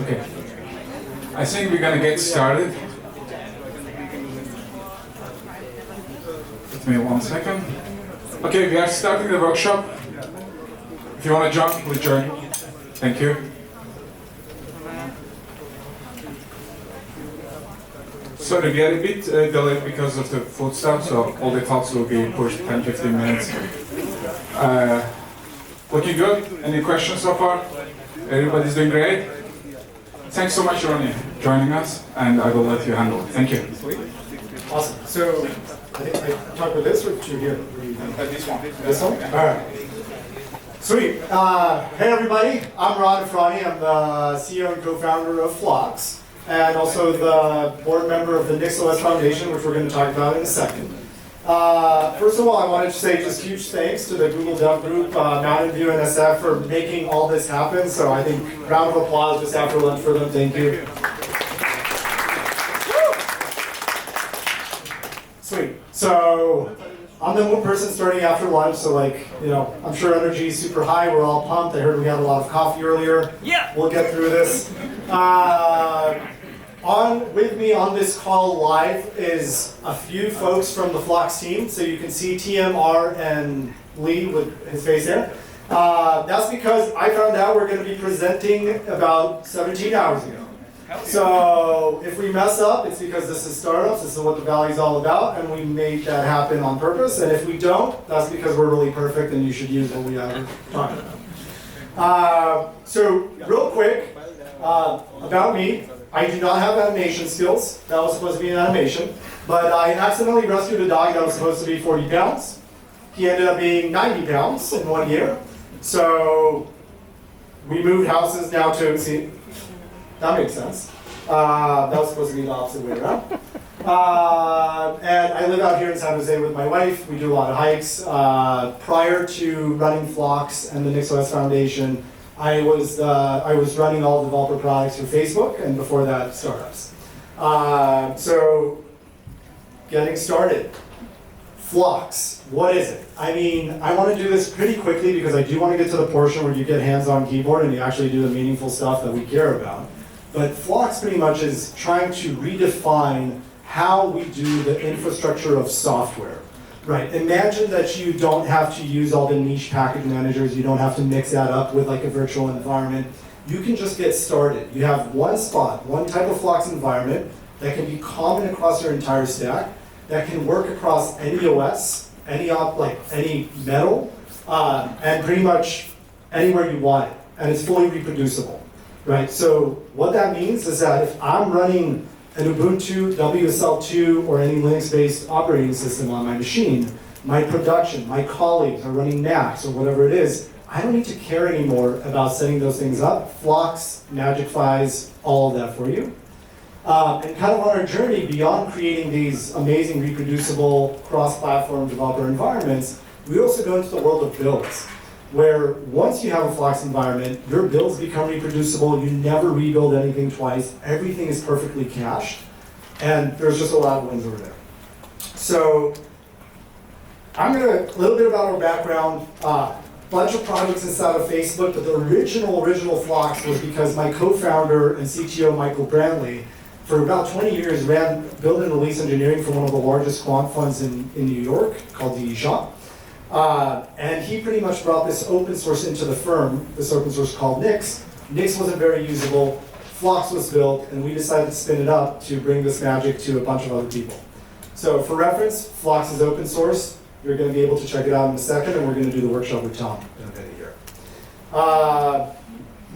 Okay. I think we're going to get started. Give me 1 second. Okay, we are starting the workshop. If you want to join, please join. Thank you. Sorry, we are a bit delayed because of the food stuff, so all the talks will be pushed 10-15 minutes. Looking good? Any questions so far? Everybody's doing great? Thanks so much, Ronnie, joining us, and I will let you handle it. Thank you. Awesome. So, I think I talk about this or two here? This one. This one? All right. Sweet. Hey, everybody. I'm Ron Efrani. I'm the CEO and co-founder of Phlox, and also the board member of the NixOS Foundation, which we're going to talk about in a second. First of all, I wanted to say just huge thanks to the Google Dev Group, Mountain View, and SF for making all this happen. So I think round of applause just after lunch for them. Thank you. Sweet. So I'm the one person starting after lunch, so I'm sure energy is super high. We're all pumped. I heard we had a lot of coffee earlier. Yeah. We'll get through this. With me on this call live is a few folks from the Phlox team. So you can see TMR and Lee with his face there. That's because I found out we're going to be presenting about 17 hours ago. So if we mess up, it's because this is startups, this is what the Valley's all about, and we made that happen on purpose. And if we don't, that's because we're really perfect and you should use what we have talking about. So real quick, about me. I do not have animation skills. That was supposed to be an animation. But I accidentally rescued a dog that was supposed to be 40 pounds. He ended up being 90 pounds in 1 year. So we moved houses now to, see, that makes sense. That was supposed to be the opposite way around. And I live out here in San Jose with my wife. We do a lot of hikes. Prior to running Phlox and the NixOS Foundation, I was running all developer products for Facebook, and before that, startups. So, getting started. Phlox, what is it? I mean, I want to do this pretty quickly because I do want to get to the portion where you get hands-on keyboard and you actually do the meaningful stuff that we care about. But Phlox pretty much is trying to redefine how we do the infrastructure of software. Right, imagine that you don't have to use all the niche package managers, you don't have to mix that up with like a virtual environment. You can just get started. You have one spot, one type of Phlox environment that can be common across your entire stack, that can work across any OS, any metal, and pretty much anywhere you want it. And it's fully reproducible, right? So what that means is that if I'm running an Ubuntu, WSL2, or any Linux-based operating system on my machine, my production, my colleagues are running Macs or whatever it is, I don't need to care anymore about setting those things up. Phlox magifies all of that for you. And kind of on our journey beyond creating these amazing reproducible cross-platform developer environments, we also go into the world of builds, where once you have a Phlox environment, your builds become reproducible, you never rebuild anything twice, everything is perfectly cached, and there's just a lot of wins over there. So, a little bit about our background, bunch of projects inside of Facebook, but the original Phlox was because my co-founder and CTO, Michael Brantley, for about 20 years ran build and release engineering for one of the largest quant funds in New York, called the Shop. And he pretty much brought this open source into the firm, this open source called Nix. Nix wasn't very usable, Phlox was built, and we decided to spin it up to bring this magic to a bunch of other people. So for reference, Phlox is open source. You're going to be able to check it out in a second, and we're going to do the workshop with Tom in a minute here.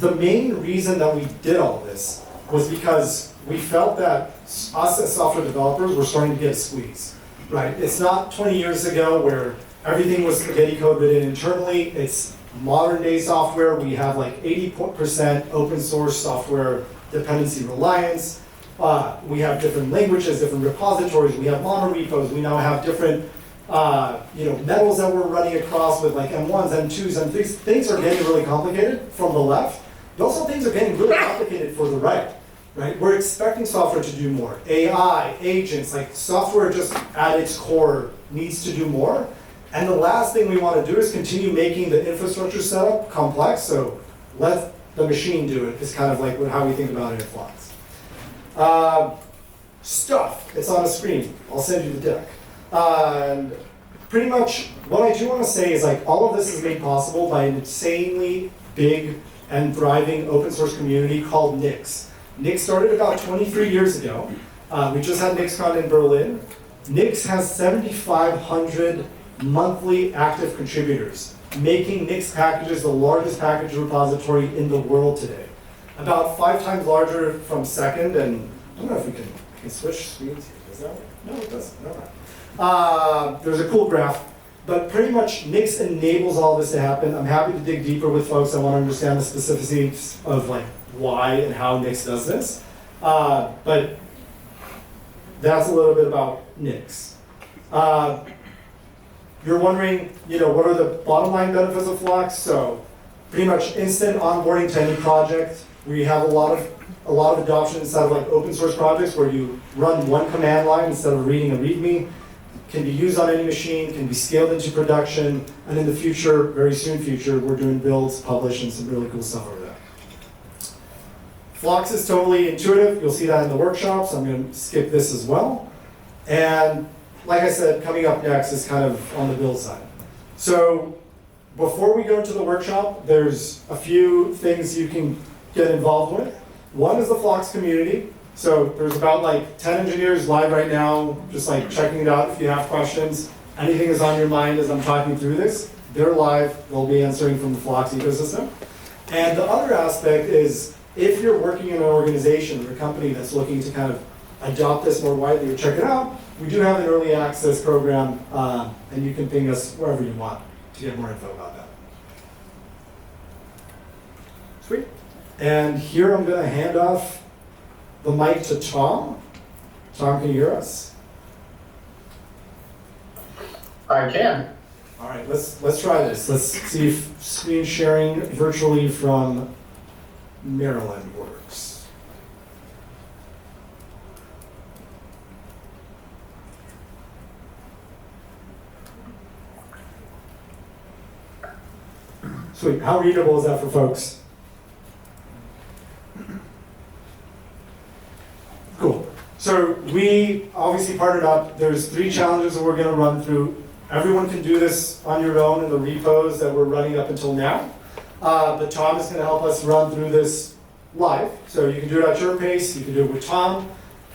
The main reason that we did all this was because we felt that us as software developers were starting to get a squeeze. Right? It's not 20 years ago where everything was spaghetti code written internally. It's modern day software. We have like 80% open source software dependency reliance. We have different languages, different repositories. We have monorepos. We now have different metals that we're running across with like M1s, M2s, and things are getting really complicated from the left. But also things are getting really complicated for the right. Right? We're expecting software to do more. AI, agents, like software just at its core needs to do more. And the last thing we want to do is continue making the infrastructure setup complex. So let's the machine do it is kind of like how we think about it at Flux. Stuff, it's on a screen. I'll send you the deck. And pretty much what I do want to say is like all of this is made possible by an insanely big and thriving open source community called Nix. Nix started about 23 years ago. We just had NixCon in Berlin. Nix has 7,500 monthly active contributors, making Nix packages the largest package repository in the world today. About 5 times larger from Second, and I don't know if we can switch screens here. Does that work? No, it doesn't. No. There's a cool graph, but pretty much Nix enables all this to happen. I'm happy to dig deeper with folks that want to understand the specificities of like why and how Nix does this. But that's a little bit about Nix. You're wondering, what are the bottom line benefits of Flux? So pretty much instant onboarding to any project. We have a lot of adoption inside of like open source projects where you run one command line instead of reading a README. Can be used on any machine, can be scaled into production, and in the future, very soon future, we're doing builds, publish, and some really cool stuff over there. Flux is totally intuitive. You'll see that in the workshops. I'm going to skip this as well. And like I said, coming up next is kind of on the build side. So before we go into the workshop, there's a few things you can get involved with. One is the Flux community. So there's about like 10 engineers live right now, just like checking it out if you have questions. Anything is on your mind as I'm talking through this, they're live. They'll be answering from the Flux ecosystem. And the other aspect is if you're working in an organization or a company that's looking to kind of adopt this more widely or check it out, we do have an early access program, and you can ping us wherever you want to get more info about that. Sweet. And here I'm going to hand off the mic to Tom. Tom, can you hear us? I can. All right, let's try this. Let's see if screen sharing virtually from Maryland works. Sweet. How readable is that for folks? Cool. So we obviously partnered up. There's 3 challenges that we're going to run through. Everyone can do this on your own in the repos that we're running up until now. But Tom is going to help us run through this live. So you can do it at your pace. You can do it with Tom.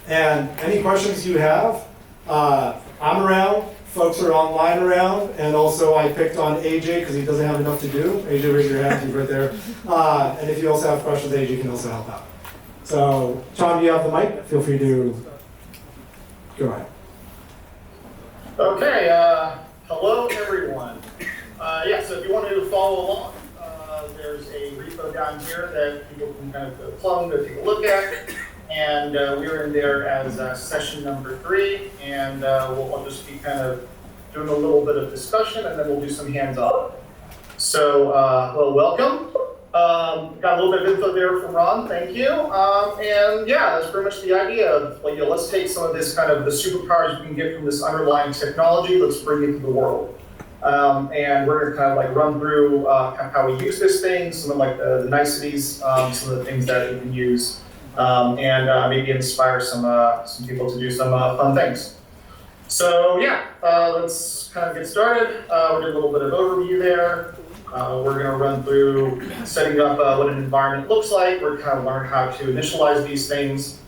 And any questions you have, I'm around. Folks are online around. And also I picked on AJ because he doesn't have enough to do. AJ, raise your hand. He's right there. And if you also have questions, AJ can also help out. So, Tom, you have the mic. Feel free to go ahead. Okay, hello everyone. So if you want to follow along, there's a repo down here that people can kind of plug to take a look at. And we're in there as session number 3, and we'll just be kind of doing a little bit of discussion, and then we'll do some hands-on. So, well, welcome. Got a little bit of info there from Ron, thank you. And yeah, that's pretty much the idea of, like, let's take some of this kind of the superpowers we can get from this underlying technology, let's bring it to the world. And we're gonna kind of like run through how we use this thing, some of like the niceties, some of the things that we can use, and maybe inspire some people to do some fun things. So yeah, let's kind of get started. We'll do a little bit of overview there. We're going to run through setting up what an environment looks like. We're kind of learn how to initialize these things.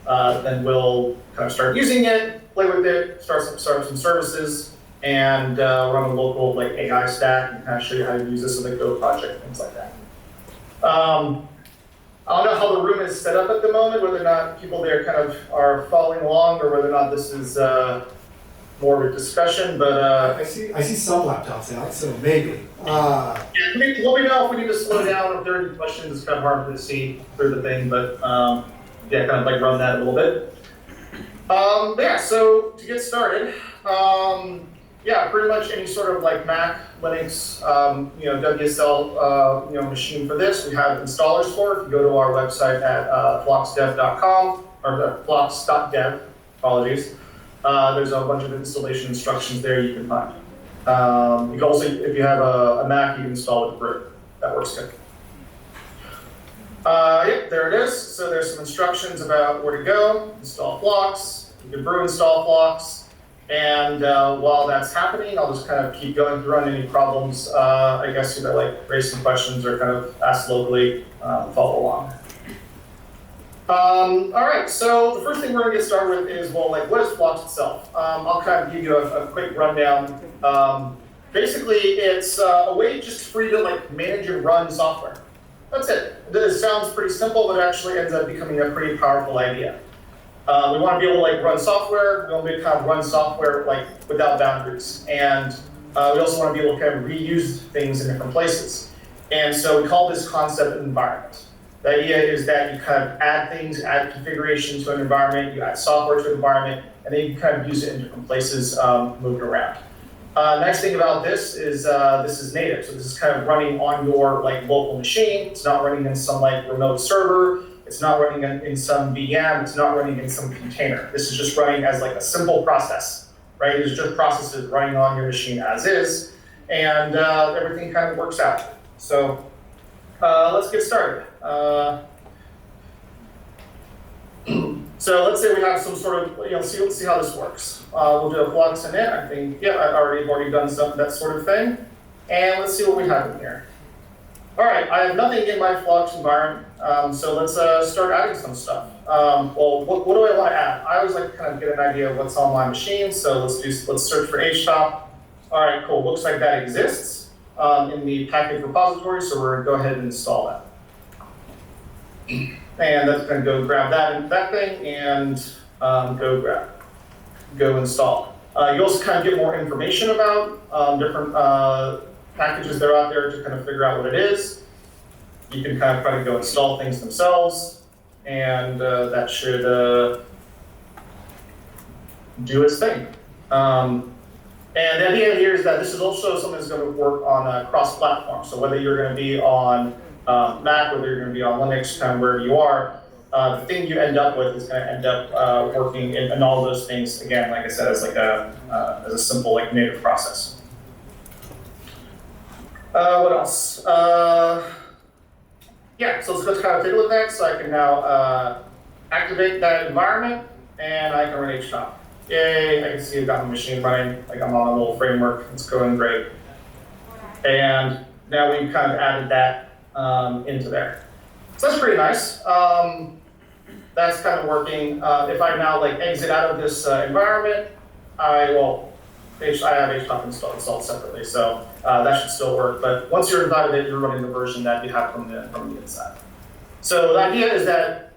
Then we'll kind of start using it, play with it, start some services, and run a local like AI stack and kind of show you how to use this in the Go project, things like that. I don't know how the room is set up at the moment, whether or not people there kind of are following along or whether or not this is more of a discussion, but I see some laptops out, so maybe. Yeah, let me know if we need to slow down. If there are any questions, it's kind of hard to see through the thing, but yeah, kind of like run that a little bit. Yeah, so to get started, yeah, pretty much any sort of like Mac, Linux, WSL, machine for this, we have installers for. If you go to our website at floxdev.com or flox.dev, apologies. There's a bunch of installation instructions there you can find. You can also, if you have a Mac, you can install it with root. That works good. Yep, there it is. So there's some instructions about where to go, install flocks, you can brew install flocks, and while that's happening, I'll just kind of keep going through on any problems. I guess you know, like raise some questions or kind of ask locally, follow along. All right, so the first thing we're gonna get started with is, well, like what is flocks itself? I'll kind of give you a quick rundown. Basically, it's a way just for you to like manage and run software. That's it. It sounds pretty simple, but it actually ends up becoming a pretty powerful idea. We want to be able to like run software. We want to be able to kind of run software like without boundaries, and we also want to be able to kind of reuse things in different places. And so we call this concept an environment. The idea is that you kind of add things, add configuration to an environment, you add software to an environment, and then you kind of use it in different places, move it around. Next thing about this is native. So this is kind of running on your like local machine. It's not running in some like remote server. It's not running in some VM. It's not running in some container. This is just running as like a simple process, right? It's just processes running on your machine as is, and everything kind of works out. So let's get started. So let's say we have some sort of, let's see how this works. We'll do a flux init. I think, yeah, I've already done some that sort of thing. And let's see what we have in here. All right, I have nothing in my flux environment, so let's start adding some stuff. Well, what do I want to add? I always like to kind of get an idea of what's on my machine, so let's search for htop. All right, cool. Looks like that exists in the package repository, so we're going to go ahead and install that. And that's going to go grab that thing and go install. You also kind of get more information about different packages that are out there to kind of figure out what it is. You can kind of try to go install things themselves, and that should do its thing. And the idea here is that this is also something that's going to work on cross-platform. So whether you're going to be on Mac, whether you're going to be on Linux, kind of wherever you are, the thing you end up with is going to end up working in all those things. Again, like I said, as like as a simple like native process. What else? Yeah, so let's kind of take a look at that. So I can now activate that environment, and I can run htop. Yay! I can see I've got my machine running. Like I'm on a little framework. It's going great. And now we've kind of added that into there. So that's pretty nice. That's kind of working. If I now like exit out of this environment, I have htop installed separately, so that should still work. But once you're inside of it, you're running the version that you have from the inside. So the idea is that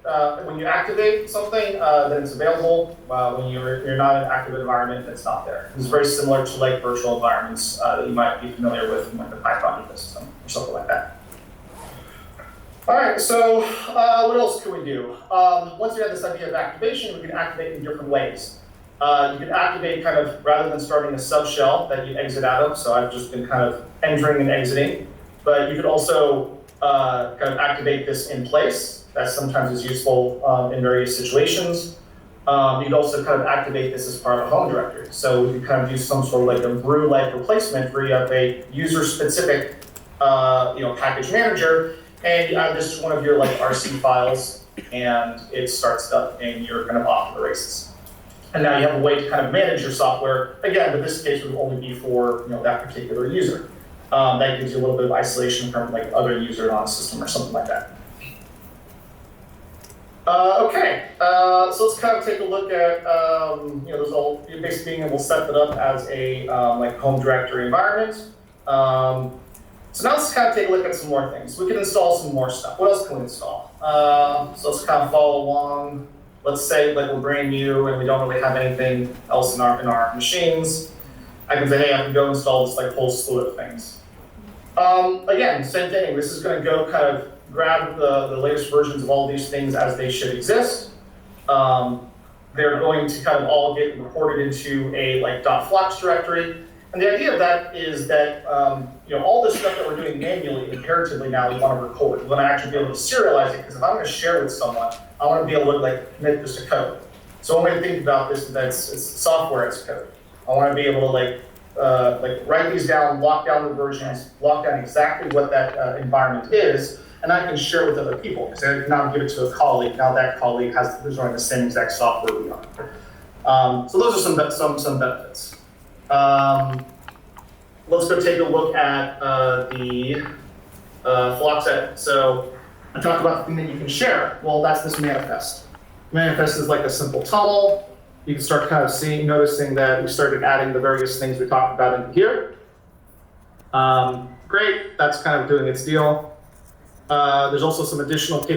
when you activate something, then it's available. When you're not in an active environment, it's not there. It's very similar to like virtual environments that you might be familiar with from like the Python ecosystem or something like that. All right, so what else can we do? Once you have this idea of activation, we can activate in different ways. You can activate kind of, rather than starting a subshell that you exit out of, so I've just been kind of entering and exiting, but you could also kind of activate this in place. That sometimes is useful in various situations. You'd also kind of activate this as part of a home directory. So you kind of do some sort of like a brew-like replacement where you have a user-specific package manager, and you add this to one of your like RC files, and it starts up, and you're kind of off to the races. And now you have a way to kind of manage your software. Again, but this case would only be for that particular user. That gives you a little bit of isolation from like other users on a system or something like that. Okay, so let's kind of take a look at you're basically being able to set that up as a like home directory environment. So now let's kind of take a look at some more things. We can install some more stuff. What else can we install? So let's kind of follow along. Let's say like we're brand new and we don't really have anything else in our machines. I can say, hey, I can go install this like whole slew of things. Again, same thing. This is going to go kind of grab the latest versions of all these things as they should exist. They're going to kind of all get recorded into a like .flux directory. And the idea of that is that all this stuff that we're doing manually, imperatively now, we want to record. We want to actually be able to serialize it, because if I'm going to share with someone, I want to be able to like commit this to code. So one way to think about this is that it's software as code. I want to be able to like write these down, lock down the versions, lock down exactly what that environment is, and I can share it with other people because I can now give it to a colleague. Now that colleague is running the same exact software we are. So those are some benefits. Let's go take a look at the Phlox edit. So I talked about the thing that you can share. Well, that's this manifest. Manifest is like a simple tunnel. You can start kind of noticing that we started adding the various things we talked about into here. Great, that's kind of doing its deal. There's also some additional capabilities